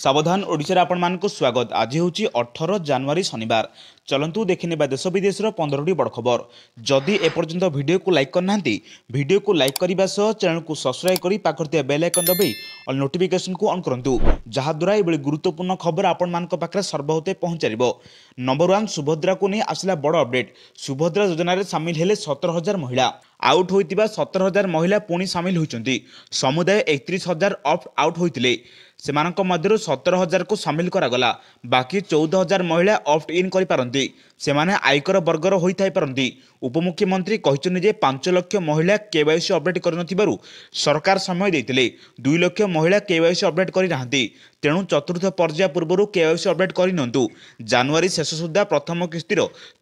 सावधान ओडिशा रे आपण मानक स्वागत। आज हूँ 18 जनवरी शनिवार। चलतु देखने देश विदेश 15टी बड़ खबर। जदि एपर्यंत वीडियो को लाइक करना वीडियो को लाइक करने सह चैनल को सब्सक्राइब कर पाखर बेल आइकन दबाई और नोटिफिकेशन को ऑन करूँ जहाद्वारा ये गुरुत्वपूर्ण खबर आपण मानक पाखे सर्वहते पहुंचार। नंबर 1 सुभद्रा को नहीं आसला बड़ अपडेट। सुभद्रा योजना रे सामिल हेले 17,000 महिला। आउट होइतिबा 17,000 महिला पुणी सामिल होइचंती। समुदाय 31,000 ऑप्ट आउट होइतिले सेमानक मध्यरु 17,000 को सामिल करागला। बाकी 14,000 महिला ऑप्ट इन करि पारंती। सेमाने आयकर वर्गर होई थाई पारंती। उपमुख्यमंत्री कहिचनि जे 5 लाख महिला केवाईसी अपडेट करनथिबारु सरकार समय देइतिले। 2 लाख महिला केवाईसी अपडेट करि नाहंती। तेणु चतुर्थ पर्याय पूर्व केवाईसी अपडेट करि नंतु। जनवरी शेष सुद्धा प्रथम किस्तिर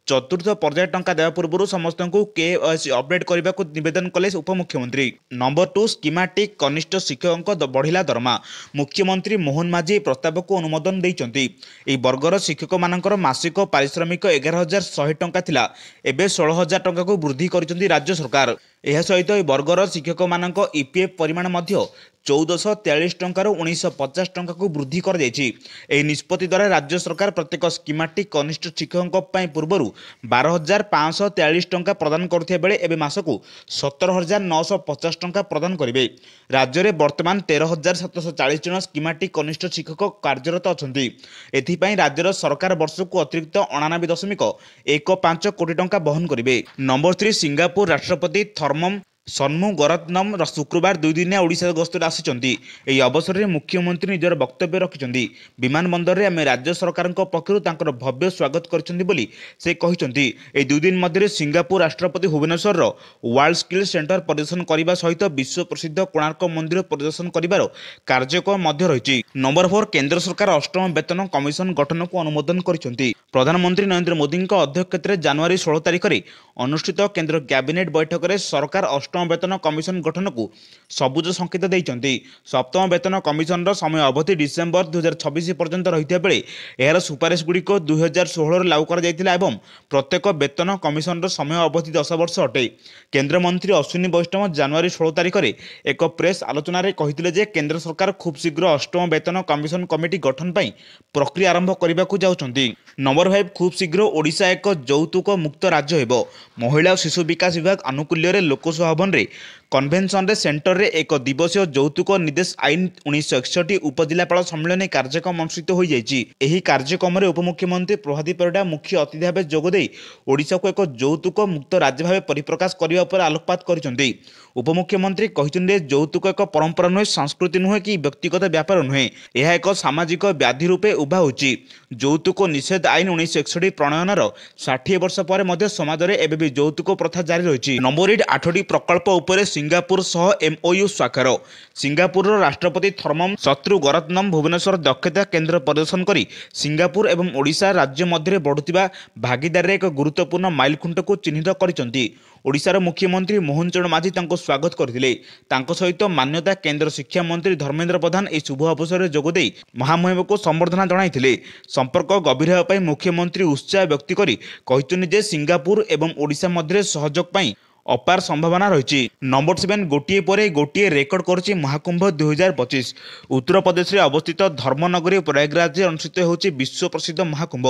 चतुर्थ पर्याय टंका देवा पूर्व समस्त को केवाईसी अपडेट करने को निवेदन कले उपमुख्यमंत्री। नंबर 2 स्कीमेटिक कनिष्ठ शिक्षकों बढ़िला दरमा। मुख्यमंत्री मोहन माझी प्रस्ताव को अनुमोदन देइचंती। एई वर्गर शिक्षक मानकर मासिक पारिश्रमिक 11,100 टंका थिला एबे 16,000 टंका को वृद्धि करिसंती राज्य सरकार। यह सहित एई वर्गर शिक्षक मानक ईपीएफ परिमाण मध्य 1443 टंकार 1950 टंका को वृद्धि कर जायछि। एई निष्पत्ति द्वारा राज्य सरकार प्रत्येक स्कीमेटिक कनिष्ठ शिक्षकों पूर्व 12,543 टंका प्रदान करथिया बेले एबे मासकु 17,950 टंका प्रदान करिवे। राज्य में वर्तमान 13,740 जन स्कीमेटिक कनिष्ठ शिक्षक कार्यरत अछंती। एथिपाई राज्यर सरकार वर्ष को अतिरिक्त 89.15 कोटी टंका बहन करिवे। नंबर 3 सिंगापुर राष्ट्रपति थर्मम सन्मुगरत्नम शुक्रवार 2 दिनिया ओडिशा गस्तर आसिचंती। एही अवसर में मुख्यमंत्री निजर वक्तव्य रखिचंती। विमान बंदर रे आमे राज्य सरकार पक्षरु तांकर भव्य स्वागत करचंती बोली से कहिचंती। एही 2 दिन मध्य सिंगापुर राष्ट्रपति भुवनेश्वर रो वर्ल्ड स्किल सेंटर परिदर्शन करने सहित विश्व प्रसिद्ध कोणार्क मंदिर परिदर्शन करिवार कार्यक्रम मध्य रहिछि। नंबर 4 केंद्र सरकार अष्टम वेतन कमिशन गठन को अनुमोदन करिसंती। प्रधानमंत्री नरेंद्र मोदी अध्यक्षतार जनवरी 16 तारिख में अनुष्ठित केंद्र कैबिनेट बैठक में सरकार अष्टम वेतन कमिशन गठन को सबुज संकेत देइचंती। सप्तम वेतन कमिशन रो समय अवधि डिसेंबर 2026 पर्यंत रहिता बेले एहार सुपारिश गुड़िक 2016 लागू कर जायतिला एवं प्रत्येक वेतन कमिशन रो समय अवधि 10 वर्ष अटे। केंद्र मंत्री अश्विनी वैष्णव जनवरी 16 तारिख में एक प्रेस आलोचना रे कहिथिले जे केंद्र सरकार खूब शीघ्र अष्टम वेतन कमिशन कमिटी गठन पई प्रक्रिया आरंभ करने को जाउछंती। नंबर 5 खूब शीघ्र ओडिशा एक यौतुक मुक्त राज्य हेबो। महिला और शिशु विकास विभाग आनुकूल्य रे लोकसभा भवन रे कन्वेंशन रे सेंटर रे एक दिवसीय यौतुक निर्देश आईन 1961 उपजिलापाल सम्मेलन कार्यक्रम अनुष्ठित हो जाइछि। एही कार्यक्रम रे उपमुख्यमंत्री प्रभाती परिडा मुख्य अतिथि भाव जोगदे ओडिशा को एक यौतुक मुक्त राज्य भाव परिप्रकाश करने पर आलोकपात करिसंती। उपमुख्यमंत्री कहिसंते यौतुक एक परंपरा नुहे, संस्कृति नुहे कि व्यक्तिगत व्यापार नुहे, यह एक सामाजिक व्याधि रूपे उभा होछि। यौतुक निषेध आईन 1961 प्रणयनर 60 वर्ष पर मध्य समाज रे एबे भी यौतुक प्रथा जारी रहिछि। नंबर 8 8टी प्रकल्प उपरे सिंगापुर सह एमओयू स्वाक्षर। सिंगापुर राष्ट्रपति थर्मम शत्रुगरत्नम भुवनेश्वर दक्षता केंद्र प्रदर्शन करी सिंगापुर एवं ओडिशा राज्य मध्य बढ़ुतिबा भागीदारी एक गुरुत्वपूर्ण माइलखुंट को चिन्हित करिसंती। ओडिशार मुख्यमंत्री मोहन चरण माझी तांको स्वागत करथिले। तांको सहित मान्यता केंद्र शिक्षा मंत्री धर्मेंद्र प्रधान ए शुभ अवसर में जोगदे महामहिम को संबर्धना जणाइथिले। संपर्क गभीर हेबा पई मुख्यमंत्री उत्साह व्यक्त करी कहितनि जे सिंगापुर एवं ओडिशा मध्य सहयोग पई अपार संभावना रही। नंबर 7 गोटिए पर गोटिए रेकर्ड करुच्ची महाकुंभ 2025। उत्तर प्रदेश में अवस्थित धर्मनगरी प्रयागराज अनुष्ठित होची विश्व प्रसिद्ध महाकुंभ।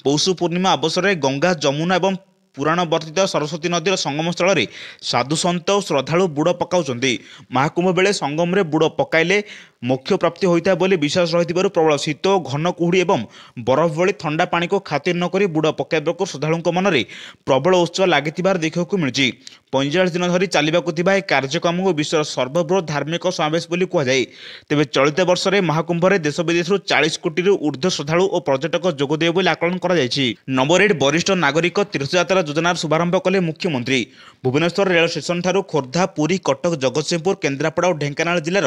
पौष पूर्णिमा अवसर में गंगा जमुना एवं पुराण वर्तित सरस्वती नदीर संगम स्थल में साधु सन्त और श्रद्धालु बुड़ पकाउछंती। महाकुंभ बेले संगम रे बुड़ पकाइले मोक्ष प्राप्ति होता बोली विश्वास रही प्रबल शीत घन कुहुड़ी एवं बरफ भली ठंडा पानी को खातिर नक बुड़ पकाइबाक श्रद्धालुओं मन में प्रबल उत्सव लगी देखा मिली। 45 दिन धरी चलवाक कार्यक्रम को विश्वर सर्वबृहत धार्मिक समावेश बोली कहुए। तेज चलित वर्ष में महाकुंभ में देश विदेश 40 कोटी ऊर्ध्व श्रद्धालु और पर्यटक जोगदेव बोली आकलन कर। नंबर 8 वरिष्ठ नागरिक तीर्थयात्रा योजनार शुभारंभ कले मुख्यमंत्री। भुवनेश्वर रेल स्टेशन ठारू खोर्धा, पुरी, कटक, जगतसिंहपुर, केन्द्रापड़ा और ढेंकानाल जिलार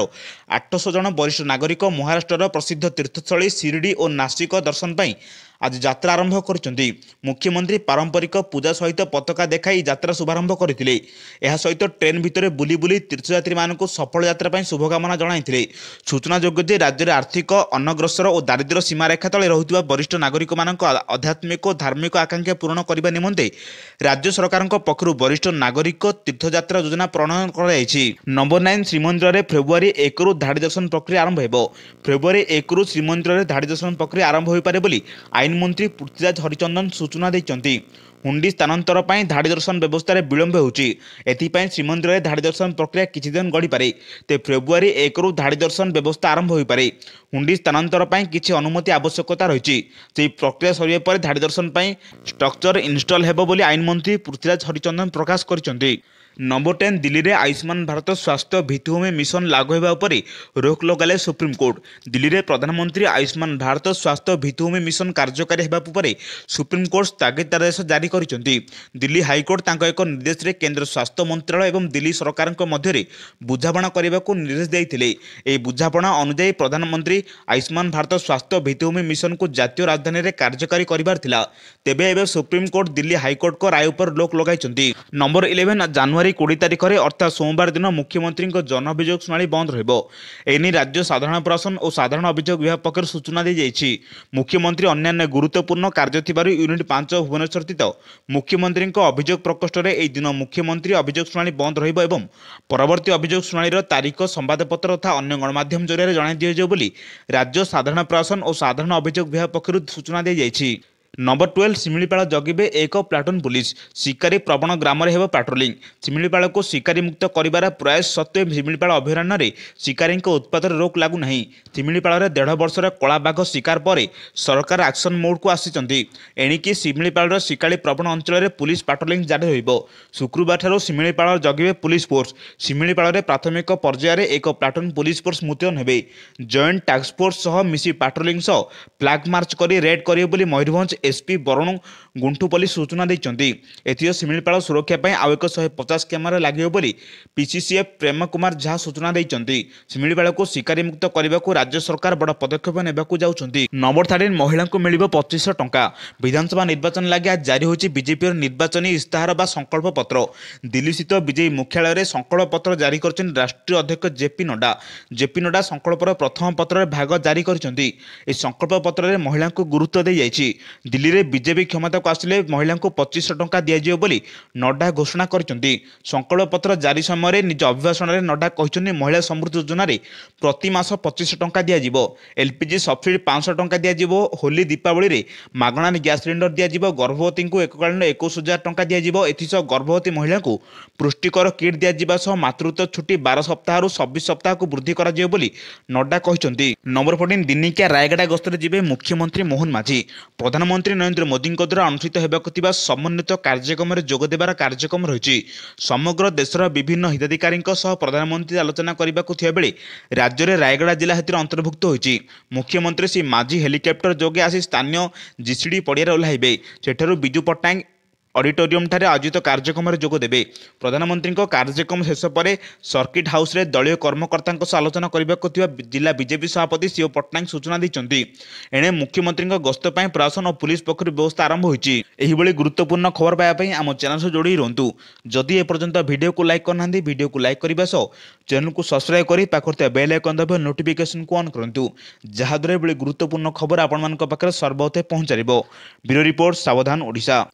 800 जन वरिष्ठ नागरिक महाराष्ट्र प्रसिद्ध तीर्थस्थली शिरडी और नासिक दर्शन पर आज यात्रा आरंभ कर मुख्यमंत्री पारंपरिक पूजा सहित पताका देखाई यात्रा शुभारंभ करते। यह सहित ट्रेन भितर बुली बुली तीर्थयात्री मानक सफल यात्रा पर शुभकामना जणाइथिले। सूचनायोग्य जे राज्य में आर्थिक अनग्रसर और दारिद्र्य सीमारेखा तले रहुथिबा वरिष्ठ नागरिक मानक आध्यात्मिक और धार्मिक आकांक्षा पूरण करने निमंते राज्य सरकार पक्षरु वरिष्ठ नागरिक तीर्थयात्रा योजना प्रणयन कराଯାଇଛି। नंबर 9 श्रीमंदिर में फेब्रुआरी 1 रु धाड़ी दर्शन प्रक्रिया आरंभ हो। फेब्रुआरी 1 रु श्रीमंदिर में धाड़ी दर्शन प्रक्रिया आरंभ हो पारे बोली आईन मंत्री पृथ्वीराज हरिचंदन सूचना देइचंती। हुंडी स्थानांतर पर धाड़ी दर्शन व्यवस्था विलंब होउची। एथिपाई श्रीमंदिर में धाड़ी दर्शन प्रक्रिया किछि दिन गड़ी पारे। ते फेब्रुआरी 1 रु धाड़ी दर्शन व्यवस्था आरंभ हो पारे। हुंडी स्थानांतर पर किछि अनुमति आवश्यकता रही। से प्रक्रिया सरिया पर धाड़ी दर्शन पर स्ट्रक्चर इनस्टॉल हेबो बोली आईन मंत्री पृथ्वीराज हरिचंदन प्रकाश करछंती। नंबर 10 दिल्ली में आयुष्मान भारत स्वास्थ्य भित्तिभूमि मिशन लागू होगा पर रोक लगाले सुप्रीमकोर्ट। दिल्ली में प्रधानमंत्री आयुष्मान भारत स्वास्थ्य भित्तिभूमि मिशन कार्यकारी होगा पर सुप्रीमकोर्ट स्थगितादेश जारी करिसेंती। दिल्ली हाईकोर्ट तांको एक निर्देश रे केंद्र स्वास्थ्य मंत्रालय एवं दिल्ली सरकार मध्य बुझाणा करने को निर्देश देते। यह बुझाणा अनुଯାयी प्रधानमंत्री आयुष्मान भारत स्वास्थ्य भित्तिभूमि मिशन को जातीय राजधानी में कार्यकारी कर तेबे एवं सुप्रीमकोर्ट दिल्ली हाईकोर्ट को राय पर लोक लगाई। नंबर 11 जनवरी 20 तारिख में अर्थात सोमवार दिन मुख्यमंत्री जन अभियोग शुणाणी बंद रही। राज्य साधारण प्रशासन और साधारण अभियोग विभाग पक्ष सूचना दी जाइछि। मुख्यमंत्री अन्य गुरुत्वपूर्ण कार्य थिबारु यूनिट 5 भुवनेश्वर स्थित मुख्यमंत्री अभियोग प्रकोष्ठ में यह दिन मुख्यमंत्री अभियोग शुणाणी बंद रहिबो एवं परवर्ती अभियोग शुणाणीर तारीख संवादपत्र तथा अन्य गणमाध्यम जरिए जणाई दिया बोली राज्य साधारण प्रशासन और साधारण अभियोग विभाग पक्ष सूचना दी जाइछि। नंबर 12 शिमिलीपाल जगिबे एक प्लाटून पुलिस शिकारी प्रवण ग्राम में हेब पेट्रोलिंग। शिमिलीपाल को शिकारी मुक्त कर प्रयास सत्वे शिमिलीपाल अभयारण्य में शिकारी उत्पात रोक लागू ना। शिमिलीपाल 1.5 वर्षर कला बाघ शिकार पर सरकार एक्शन मोड को आसी। एणिकी शिमिलीपाल शिकारी प्रवण अंचल में पुलिस पेट्रोलिंग जारी रहिबो। शुक्रवार ठारू शिमिलीपाल जगिबे पुलिस फोर्स। शिमिलीपाल प्राथमिक पर्यायर एक प्लाटून पुलिस फोर्स मुतयन हेबे। जॉइंट टास्क फोर्स सह मिसी पेट्रोलिंग सह फ्लैग मार्च कर रेड करिवे बोली मयूरभंज एसपी बरुण गुंठुपल्ली सूचना देइचंती। एथियो शिमिलीपाल सुरक्षा पई आउ एक 150 कैमेरा लागियो बोली पीसीसीएफ प्रेम कुमार झा सूचना देइचंती। शिमिलीपाल को शिकारी मुक्त करने को राज्य सरकार बड़ पदक्षेप नेबाकू जाउचंती। नंबर 13 महिला को मिलिबो 2500 टंका। विधानसभा निर्वाचन लागि आज जारी होची बीजेपी निर्वाचनी इस्ताहार बा संकल्प पत्र। दिल्ली स्थित बीजेपी मुख्यालय रे संकल्प पत्र जारी करछन राष्ट्रीय अध्यक्ष जेपी नड्डा। जेपी नड्डा संकल्पर प्रथम पत्र भाग जारी करछंती। ए संकल्प पत्र रे महिला को गुरुत्व दे जाइछि। दिल्ली रे बीजेपी क्षमता को आसिले महिला को 2500 टंका दिया जियो बोली नड्डा घोषणा करछंती। संकल्प पत्र जारी समय निज अभिभाषण में नड्डा कहछन्ती महिला समृद्धि योजना रे प्रति मास 2500 टंका दिया जिवो। एलपीजी सब्सिडी 500 टंका दिया जिवो। होली दीपावली रे मागणा गैस सिलेंडर दिया जिवो। गर्भवती को एककालीन 21000 टंका दिया जिवो। एथिसह गर्भवती महिला को पुष्टिकर किट दिया जिबा सह मातृत्व छुट्टी 12 सप्ताह रु 26 सप्ताह को वृद्धि करा जिवो बोली नड्डा कहछन्ती। नंबर 14 दिनिकिया रायगड़ा गस्तर जिबे मुख्यमंत्री मोहन माझी। प्रधानमंत्री नरेंद्र मोदी द्वारा अनुष्ठित होगा समन्वित कार्यक्रम में जोग देवार कार्यक्रम रही। समग्र देशर विभिन्न हिताधिकारी प्रधानमंत्री आलोचना करने को बेले राज्य में रायगड़ा जिला हेतु अंतर्भुक्त होती। मुख्यमंत्री श्री माझी हेलिकप्टर जोगे आसी स्थानीय जीसीडी पड़िया ओह्लैबे। सेठारु विजु पट्टनायक ऑडिटोरियम ठारे आयोजित कार्यक्रम में जोग देबे। प्रधानमंत्री कार्यक्रम शेष पर सर्किट हाउस रे दलीय कर्मकर्ता आलोचना करने को जिला बीजेपी सभापति सीओ पट्टनायक सूचना देइचंती। एणे मुख्यमंत्री गस्त पर प्रशासन और पुलिस पक्ष व्यवस्था आरंभ होईची। एही गुरुत्वपूर्ण खबर पाइबा आम चैनल से जोड़ी रहंतु। जदि एपर्यंत वीडियो को लाइक करना वीडियो को लाइक करने सह चैनल को सब्सक्राइब कर पाखर बेल आइकन दबा नोटिफिकेशन को ऑन करंतु जहाद्वारा गुरुत्वपूर्ण खबर आपण मानक पाखरे सर्वप्रथम पहुंच जारिबो। ब्यूरो रिपोर्ट सावधान ओडिशा।